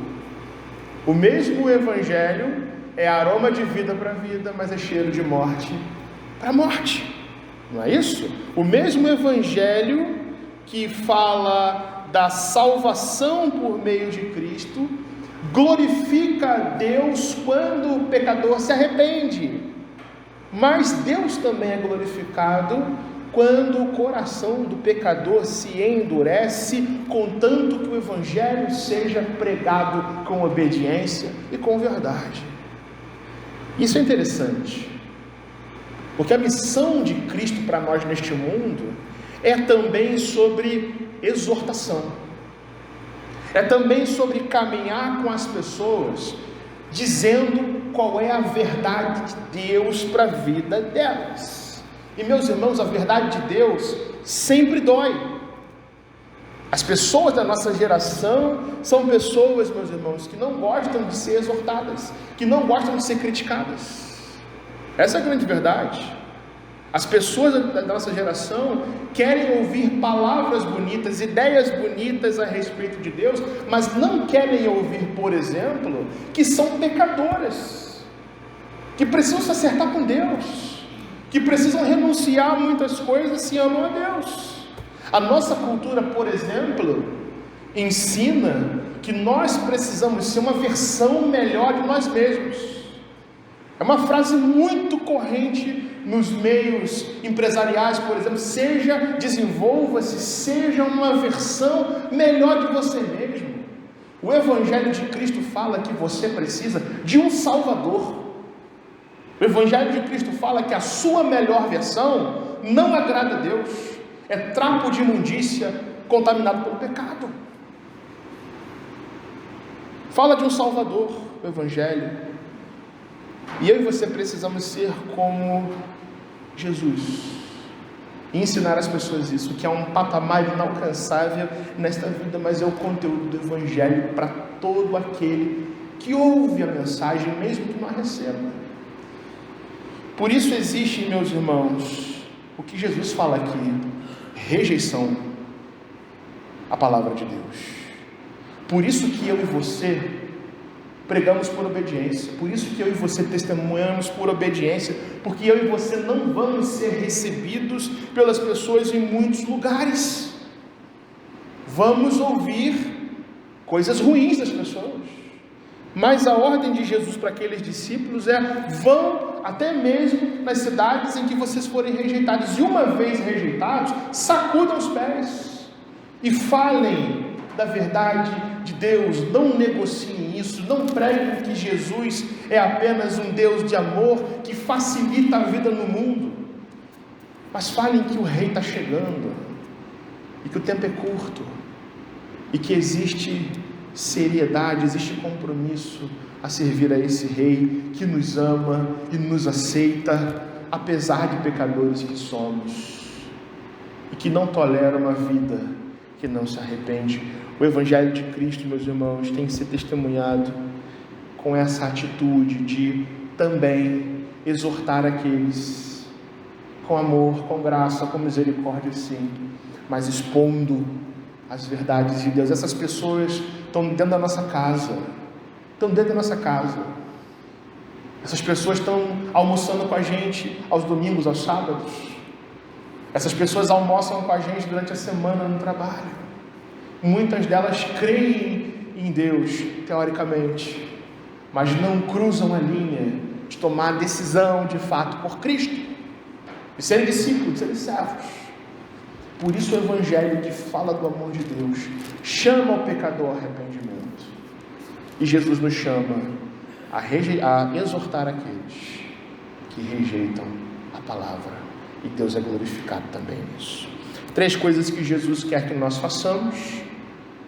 O mesmo Evangelho é aroma de vida para vida, mas é cheiro de morte para morte. Não é isso? O mesmo Evangelho que fala da salvação por meio de Cristo glorifica a Deus quando o pecador se arrepende, mas Deus também é glorificado quando o coração do pecador se endurece, contanto que o Evangelho seja pregado com obediência e com verdade. Isso é interessante, porque a missão de Cristo para nós neste mundo é também sobre exortação, é também sobre caminhar com as pessoas, dizendo qual é a verdade de Deus para a vida delas. E meus irmãos, a verdade de Deus sempre dói. As pessoas da nossa geração são pessoas, meus irmãos, que não gostam de ser exortadas, que não gostam de ser criticadas. Essa é a grande verdade. As pessoas da nossa geração querem ouvir palavras bonitas, ideias bonitas a respeito de Deus, mas não querem ouvir, por exemplo, que são pecadoras, que precisam se acertar com Deus, que precisam renunciar a muitas coisas se amam a Deus. A nossa cultura, por exemplo, ensina que nós precisamos ser uma versão melhor de nós mesmos. É uma frase muito corrente nos meios empresariais, por exemplo: desenvolva-se, seja uma versão melhor de você mesmo. O Evangelho de Cristo fala que você precisa de um Salvador. O Evangelho de Cristo fala que a sua melhor versão não agrada a Deus, é trapo de imundícia contaminado pelo pecado. Fala de um Salvador, o Evangelho. E eu e você precisamos ser como Jesus e ensinar as pessoas isso, que é um patamar inalcançável nesta vida, mas é o conteúdo do Evangelho para todo aquele que ouve a mensagem, mesmo que não a receba. Por isso existe, meus irmãos, o que Jesus fala aqui: rejeição à palavra de Deus. Por isso que eu e você pregamos por obediência, por isso que eu e você testemunhamos por obediência, porque eu e você não vamos ser recebidos pelas pessoas em muitos lugares. Vamos ouvir coisas ruins das pessoas, mas a ordem de Jesus para aqueles discípulos é: vão até mesmo nas cidades em que vocês forem rejeitados, e uma vez rejeitados, sacudam os pés e falem da verdade de Deus. Não negociem isso, não preguem que Jesus é apenas um Deus de amor que facilita a vida no mundo, mas falem que o rei está chegando, e que o tempo é curto, e que existe seriedade, existe compromisso a servir a esse rei que nos ama e nos aceita, apesar de pecadores que somos, e que não tolera uma vida que não se arrepende. O Evangelho de Cristo, meus irmãos, tem que ser testemunhado com essa atitude de também exortar aqueles com amor, com graça, com misericórdia, sim, mas expondo as verdades de Deus. Essas pessoas estão dentro da nossa casa, essas pessoas estão almoçando com a gente aos domingos, aos sábados, essas pessoas almoçam com a gente durante a semana no trabalho. Muitas delas creem em Deus, teoricamente, mas não cruzam a linha de tomar a decisão de fato por Cristo, de serem discípulos, de serem servos. Por isso o Evangelho que fala do amor de Deus chama o pecador ao arrependimento, e Jesus nos chama a exortar aqueles que rejeitam a palavra, e Deus é glorificado também nisso. 3 coisas que Jesus quer que nós façamos,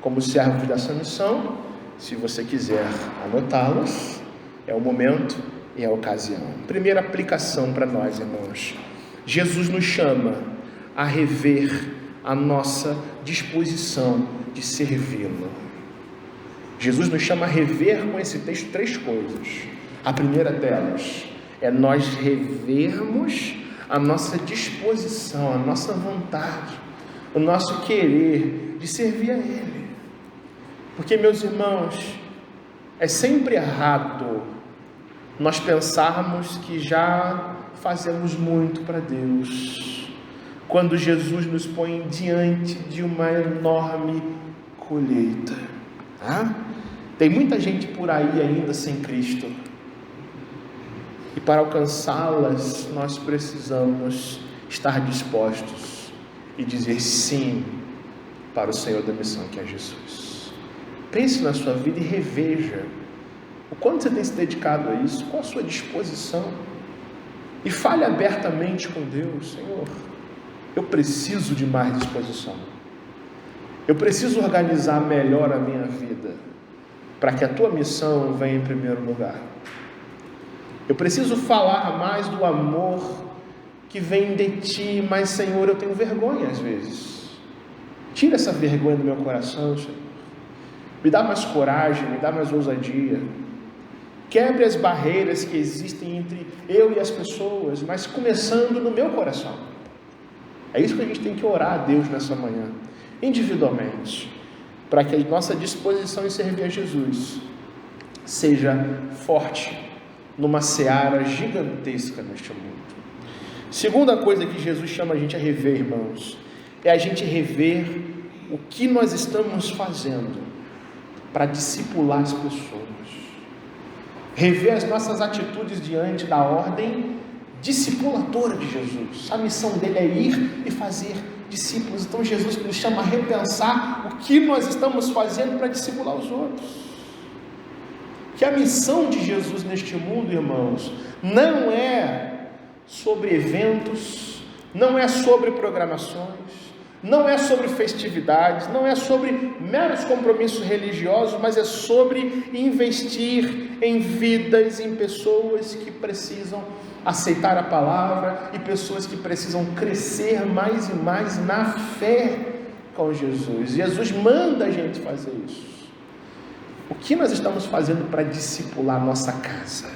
como servos dessa missão. Se você quiser anotá-las, é o momento e a ocasião. Primeira aplicação para nós, irmãos. Jesus nos chama a rever a nossa disposição de servi-lo. Jesus nos chama a rever com esse texto 3 coisas. A primeira delas é nós revermos a nossa disposição, a nossa vontade, o nosso querer de servir a Ele. Porque, meus irmãos, é sempre errado nós pensarmos que já fazemos muito para Deus, quando Jesus nos põe diante de uma enorme colheita. Tem muita gente por aí ainda sem Cristo, e para alcançá-las nós precisamos estar dispostos e dizer sim para o Senhor da missão, que é Jesus. Pense na sua vida e reveja o quanto você tem se dedicado a isso, qual a sua disposição, e fale abertamente com Deus: Senhor, eu preciso de mais disposição, eu preciso organizar melhor a minha vida, para que a tua missão venha em primeiro lugar. Eu preciso falar mais do amor que vem de ti, mas, Senhor, eu tenho vergonha às vezes. Tira essa vergonha do meu coração, Senhor. Me dá mais coragem, me dá mais ousadia. Quebre as barreiras que existem entre eu e as pessoas, mas começando no meu coração. É isso que a gente tem que orar a Deus nessa manhã, individualmente, para que a nossa disposição em servir a Jesus seja forte numa seara gigantesca neste mundo. Segunda coisa que Jesus chama a gente a rever, irmãos, é a gente rever o que nós estamos fazendo para discipular as pessoas, rever as nossas atitudes diante da ordem discipuladora de Jesus. A missão dele é ir e fazer discípulos. Então Jesus nos chama a repensar o que nós estamos fazendo para discipular os outros. Que a missão de Jesus neste mundo, irmãos, não é sobre eventos, não é sobre programações, não é sobre festividades, não é sobre meros compromissos religiosos, mas é sobre investir em vidas, em pessoas que precisam aceitar a palavra e pessoas que precisam crescer mais e mais na fé com Jesus. Jesus manda a gente fazer isso. O que nós estamos fazendo para discipular nossa casa?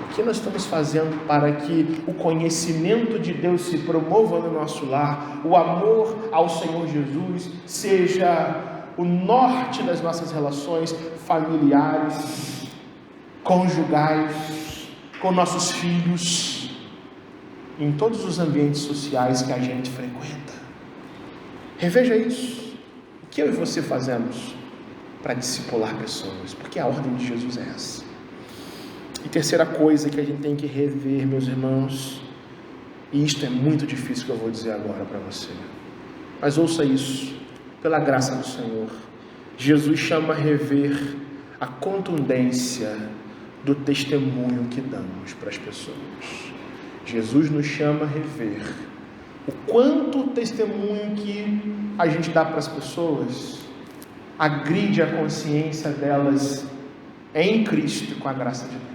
O que nós estamos fazendo para que o conhecimento de Deus se promova no nosso lar, o amor ao Senhor Jesus seja o norte das nossas relações familiares, conjugais, com nossos filhos, em todos os ambientes sociais que a gente frequenta? Reveja isso. O que eu e você fazemos para discipular pessoas? Porque a ordem de Jesus é essa. E terceira coisa que a gente tem que rever, meus irmãos, e isto é muito difícil que eu vou dizer agora para você, mas ouça isso, pela graça do Senhor. Jesus chama a rever a contundência do testemunho que damos para as pessoas. Jesus nos chama a rever o quanto o testemunho que a gente dá para as pessoas agride a consciência delas em Cristo, com a graça de Deus.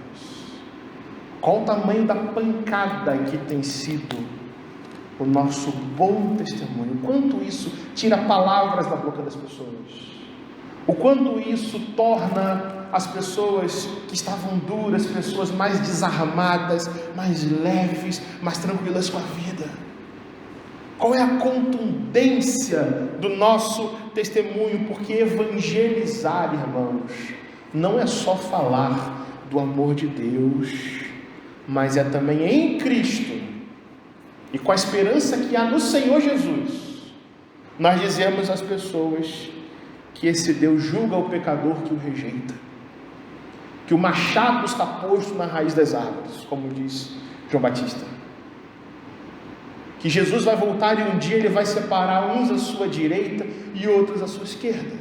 Qual o tamanho da pancada que tem sido o nosso bom testemunho, o quanto isso tira palavras da boca das pessoas, o quanto isso torna as pessoas que estavam duras, pessoas mais desarmadas, mais leves, mais tranquilas com a vida. Qual é a contundência do nosso testemunho? Porque evangelizar, irmãos, não é só falar do amor de Deus, mas é também em Cristo e com a esperança que há no Senhor Jesus, nós dizemos às pessoas que esse Deus julga o pecador que o rejeita, que o machado está posto na raiz das árvores, como diz João Batista, que Jesus vai voltar e um dia ele vai separar uns à sua direita e outros à sua esquerda,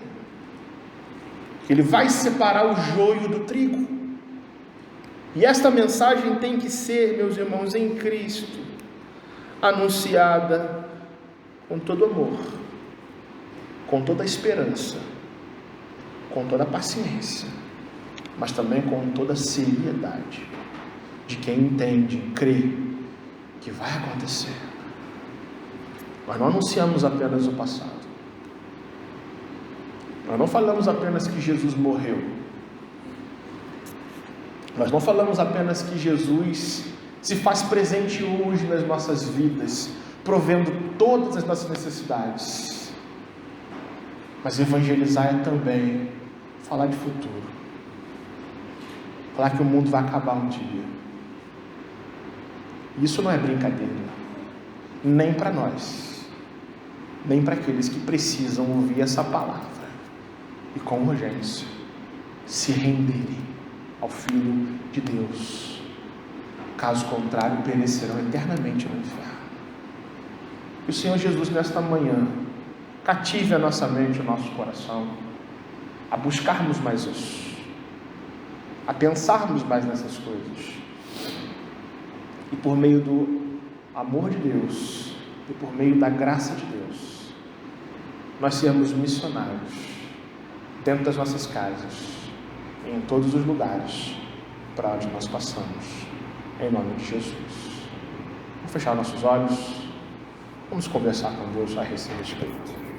que ele vai separar o joio do trigo. E esta mensagem tem que ser, meus irmãos, em Cristo, anunciada com todo amor, com toda a esperança, com toda a paciência, mas também com toda a seriedade de quem entende, crê que vai acontecer. Nós não anunciamos apenas o passado. Nós não falamos apenas que Jesus morreu. Nós não falamos apenas que Jesus se faz presente hoje nas nossas vidas, provendo todas as nossas necessidades. Mas evangelizar é também falar de futuro. Falar que o mundo vai acabar um dia. Isso não é brincadeira. Nem para nós. Nem para aqueles que precisam ouvir essa palavra. E com urgência se renderem ao Filho de Deus. Caso contrário, perecerão eternamente no inferno. Que o Senhor Jesus, nesta manhã, cative a nossa mente, o nosso coração, a buscarmos mais isso, a pensarmos mais nessas coisas, e por meio do amor de Deus, e por meio da graça de Deus, nós sermos missionários, dentro das nossas casas, em todos os lugares para onde nós passamos, em nome de Jesus. Vamos fechar nossos olhos, vamos conversar com Deus a esse respeito.